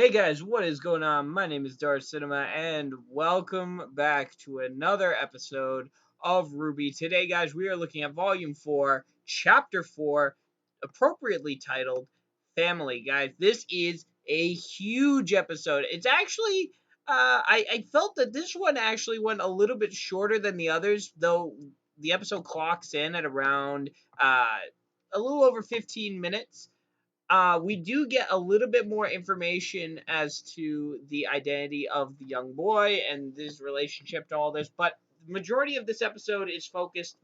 Hey guys, what is going on? My name is Darth Cinema, and welcome back to another episode of RWBY. Today, guys, we are looking at Volume 4, Chapter 4, appropriately titled Family. Guys, this is a huge episode. It's actually, I felt that this one actually went a little bit shorter than the others, though the episode clocks in at around a little over 15 minutes. We do get a little bit more information as to the identity of the young boy and his relationship to all this, but the majority of this episode is focused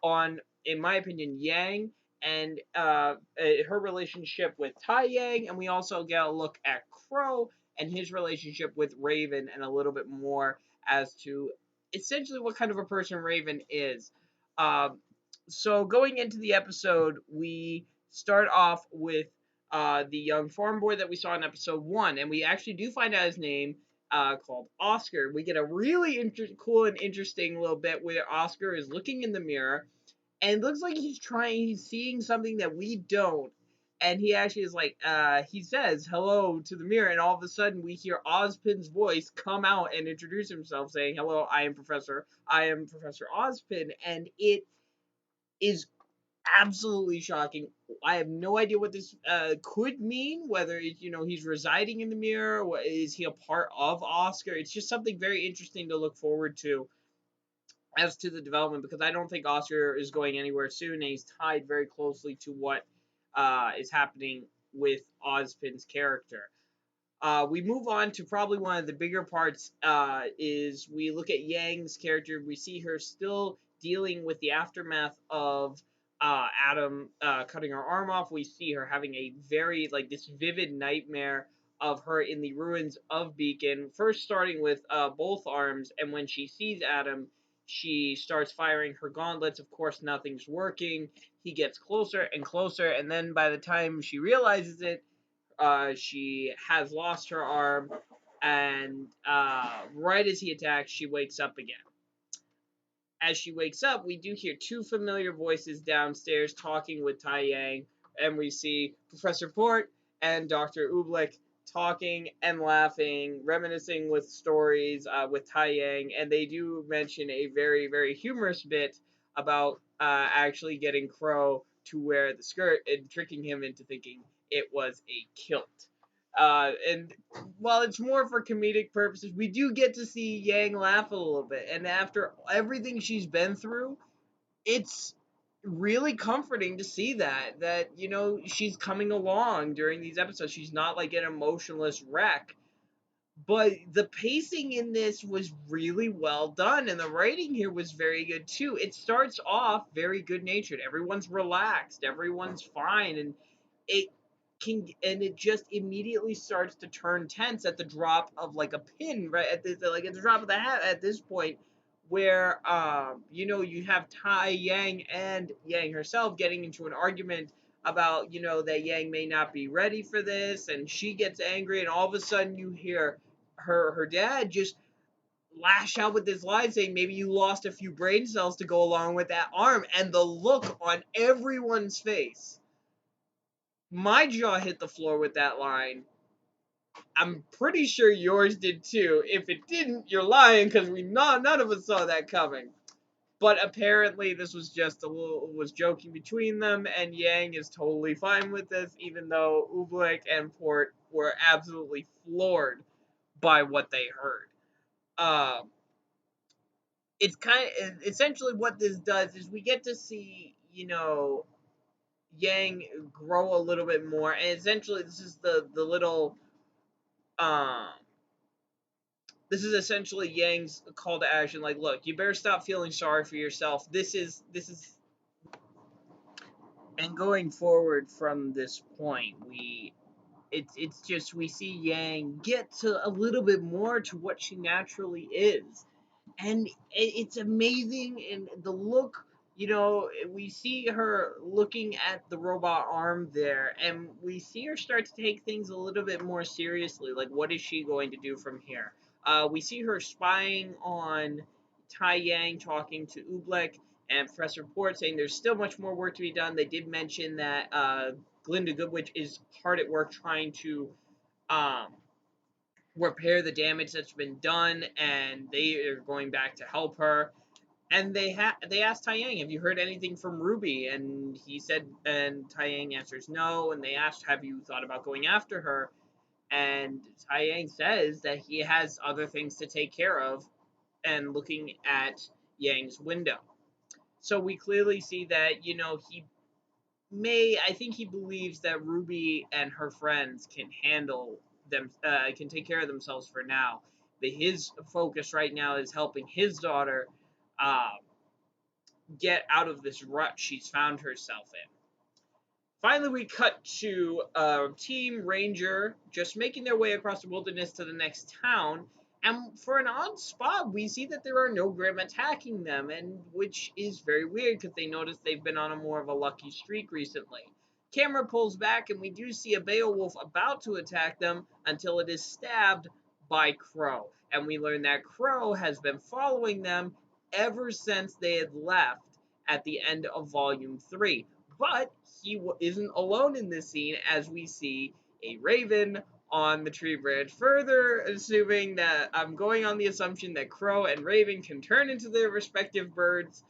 on, in my opinion, Yang and her relationship with Tai Yang, and we also get a look at Crow and his relationship with Raven, and a little bit more as to essentially what kind of a person Raven is. Um, so going into the episode, we start off with the young farm boy that we saw in episode 1, and we actually do find out his name, called Oscar. We get a really cool and interesting little bit where Oscar is looking in the mirror, and it looks like he's seeing something that we don't. And he actually is like, he says hello to the mirror, and all of a sudden we hear Ozpin's voice come out and introduce himself, saying, "Hello, I am Professor Ozpin," and it is absolutely shocking. I have no idea what this could mean. Whether he's residing in the mirror, or is he a part of Oscar? It's just something very interesting to look forward to as to the development, because I don't think Oscar is going anywhere soon, and he's tied very closely to what is happening with Ozpin's character. We move on to probably one of the bigger parts. Is we look at Yang's character. We see her still dealing with the aftermath of Adam cutting her arm off. We see her having a very, like, this vivid nightmare of her in the ruins of Beacon. First starting with both arms, and when she sees Adam, she starts firing her gauntlets. Of course, nothing's working. He gets closer and closer, and then by the time she realizes it, she has lost her arm, and right as he attacks, she wakes up again. As she wakes up, we do hear two familiar voices downstairs talking with Tai Yang, and we see Professor Port and Dr. Oobleck talking and laughing, reminiscing with stories with Tai Yang, and they do mention a very, very humorous bit about actually getting Crow to wear the skirt and tricking him into thinking it was a kilt. And while it's more for comedic purposes, we do get to see Yang laugh a little bit. And after everything she's been through, it's really comforting to see that she's coming along during these episodes. She's not like an emotionless wreck. But the pacing in this was really well done, and the writing here was very good too. It starts off very good natured. Everyone's relaxed, everyone's fine, and it it just immediately starts to turn tense at the drop of like a pin, right at at the drop of the hat at this point, where you have Tai Yang and Yang herself getting into an argument about that Yang may not be ready for this, and she gets angry, and all of a sudden you hear her dad just lash out with this line saying, maybe you lost a few brain cells to go along with that arm, and the look on everyone's face. My jaw hit the floor with that line. I'm pretty sure yours did too. If it didn't, you're lying, because none of us saw that coming. But apparently this was just was joking between them, and Yang is totally fine with this, even though Oobleck and Port were absolutely floored by what they heard. Um, it's kind of essentially what this does is we get to see Yang grow a little bit more, and essentially the little um this is essentially Yang's call to action. Like, look, you better stop feeling sorry for yourself. This is and going forward from this point, it's just we see Yang get to a little bit more to what she naturally is, and it's amazing. And the look, we see her looking at the robot arm there, and we see her start to take things a little bit more seriously. Like, what is she going to do from here? We see her spying on Tai Yang, talking to Oobleck and Professor Port, saying there's still much more work to be done. They did mention that Glinda Goodwitch is hard at work trying to um, repair the damage that's been done, and they are going back to help her. And they asked Taiyang, "Have you heard anything from RWBY?" And he said, and Taiyang answers no. And they asked, "Have you thought about going after her?" And Taiyang says that he has other things to take care of, and looking at Yang's window. So we clearly see that, I think he believes that RWBY and her friends can handle them, can take care of themselves for now. But his focus right now is helping his daughter uh, get out of this rut she's found herself in. Finally, we cut to Team Ranger just making their way across the wilderness to the next town. And for an odd spot, we see that there are no Grimm attacking them, and which is very weird because they notice they've been on a more of a lucky streak recently. Camera pulls back, and we do see a Beowulf about to attack them until it is stabbed by Crow. And we learn that Crow has been following them ever since they had left at the end of Volume 3. But he isn't alone in this scene, as we see a raven on the tree branch. Further assuming that I'm going on the assumption that Crow and Raven can turn into their respective birds,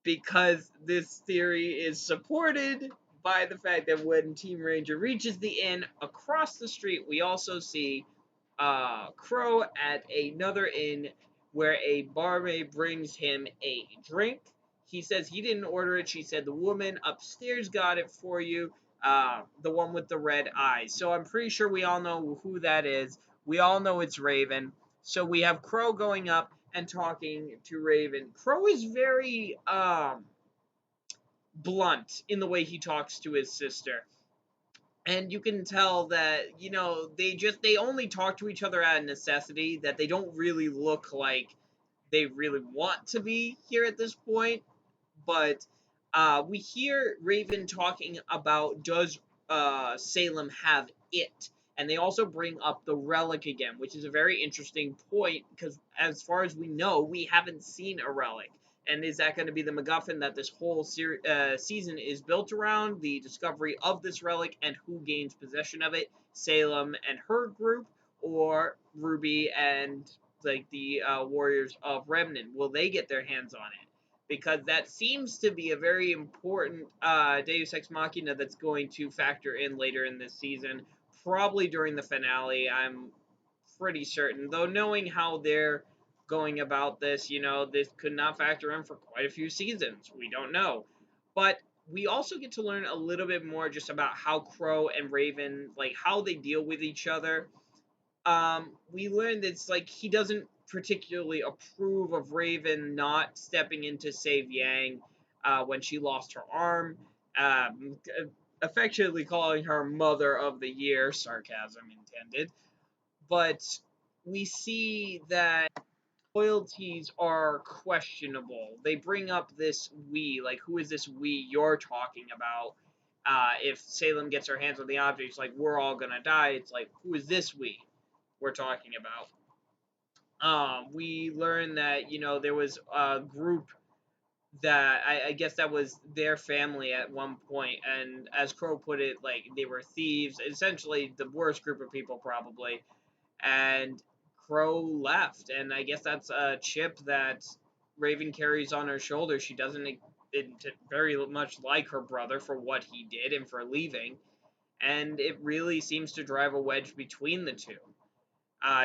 because this theory is supported by the fact that when Team Ranger reaches the inn across the street, we also see Crow at another inn where a barmaid brings him a drink. He says he didn't order it. She said the woman upstairs got it for you, the one with the red eyes. So I'm pretty sure we all know who that is. We all know it's Raven. So we have Crow going up and talking to Raven. Crow is very blunt in the way he talks to his sister. And you can tell that, they only talk to each other out of necessity, that they don't really look like they really want to be here at this point. But we hear Raven talking about, does Salem have it? And they also bring up the relic again, which is a very interesting point because, as far as we know, we haven't seen a relic. And is that going to be the MacGuffin that this whole season is built around? The discovery of this relic and who gains possession of it? Salem and her group, or RWBY and like the Warriors of Remnant? Will they get their hands on it? Because that seems to be a very important Deus Ex Machina that's going to factor in later in this season, probably during the finale. I'm pretty certain, though, knowing how they're going about this, this could not factor in for quite a few seasons. We don't know, but we also get to learn a little bit more just about how Crow and Raven, like how they deal with each other. We learned it's like he doesn't particularly approve of Raven not stepping in to save Yang when she lost her arm, um, affectionately calling her Mother of the Year, sarcasm intended. But we see that loyalties are questionable. They bring up this we, like, who is this we you're talking about? If Salem gets her hands on the object, it's like, we're all gonna die. It's like, who is this we we're talking about? We learned that, there was a group that I guess that was their family at one point, and as Crow put it, like, they were thieves, essentially the worst group of people probably. And Crow left, and I guess that's a chip that Raven carries on her shoulder. She doesn't very much like her brother for what he did and for leaving, and it really seems to drive a wedge between the two.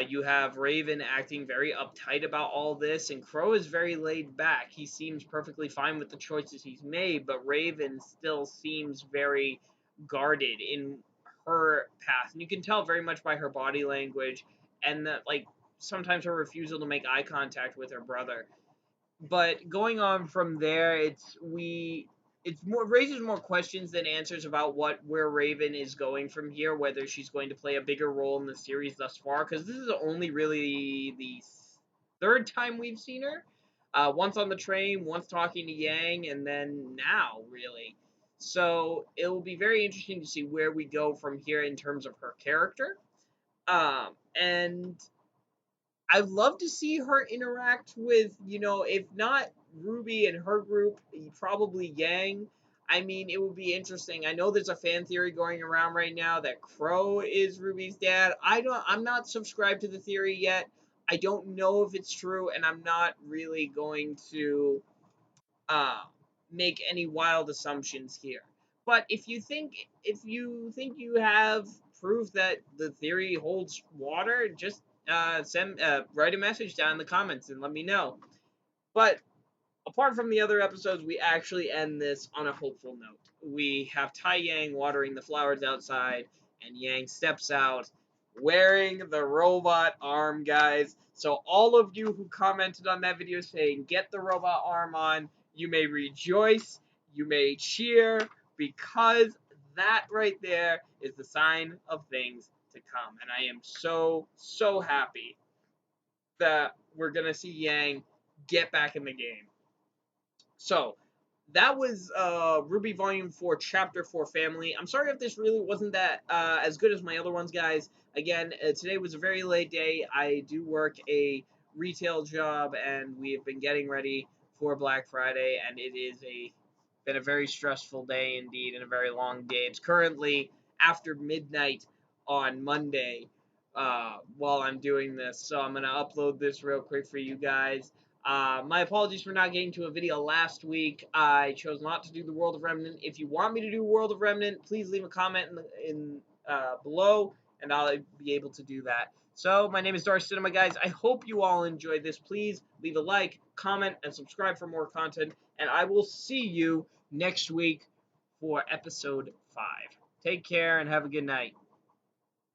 You have Raven acting very uptight about all this, and Crow is very laid back. He seems perfectly fine with the choices he's made, but Raven still seems very guarded in her path. And you can tell very much by her body language and that, like, sometimes her refusal to make eye contact with her brother. But going on from there, it's more raises more questions than answers about where Raven is going from here, whether she's going to play a bigger role in the series thus far, because this is only really the third time we've seen her. Once on the train, once talking to Yang, and then now, really. So it will be very interesting to see where we go from here in terms of her character. And I'd love to see her interact with, if not RWBY and her group, probably Yang. I mean, it would be interesting. I know there's a fan theory going around right now that Crow is Ruby's dad. I'm not subscribed to the theory yet. I don't know if it's true, and I'm not really going to uh, make any wild assumptions here. But if you think you have proof that the theory holds water, just write a message down in the comments and let me know. But apart from the other episodes, we actually end this on a hopeful note. We have Tai Yang watering the flowers outside, and Yang steps out wearing the robot arm, guys. So all of you who commented on that video saying get the robot arm on, you may rejoice, you may cheer, because that right there is the sign of things to come. And I am so, so happy that we're going to see Yang get back in the game. So that was RWBY Volume 4, Chapter 4 Family. I'm sorry if this really wasn't that as good as my other ones, guys. Again, today was a very late day. I do work a retail job, and we have been getting ready for Black Friday, and it is been a very stressful day indeed, and a very long day. It's currently after midnight on Monday while I'm doing this, so I'm going to upload this real quick for you guys. My apologies for not getting to a video last week. I chose not to do the World of Remnant. If you want me to do World of Remnant, please leave a comment in below, and I'll be able to do that. So, my name is Darth Cinema, guys. I hope you all enjoyed this. Please leave a like, comment, and subscribe for more content, and I will see you next week for episode 5. Take care and have a good night.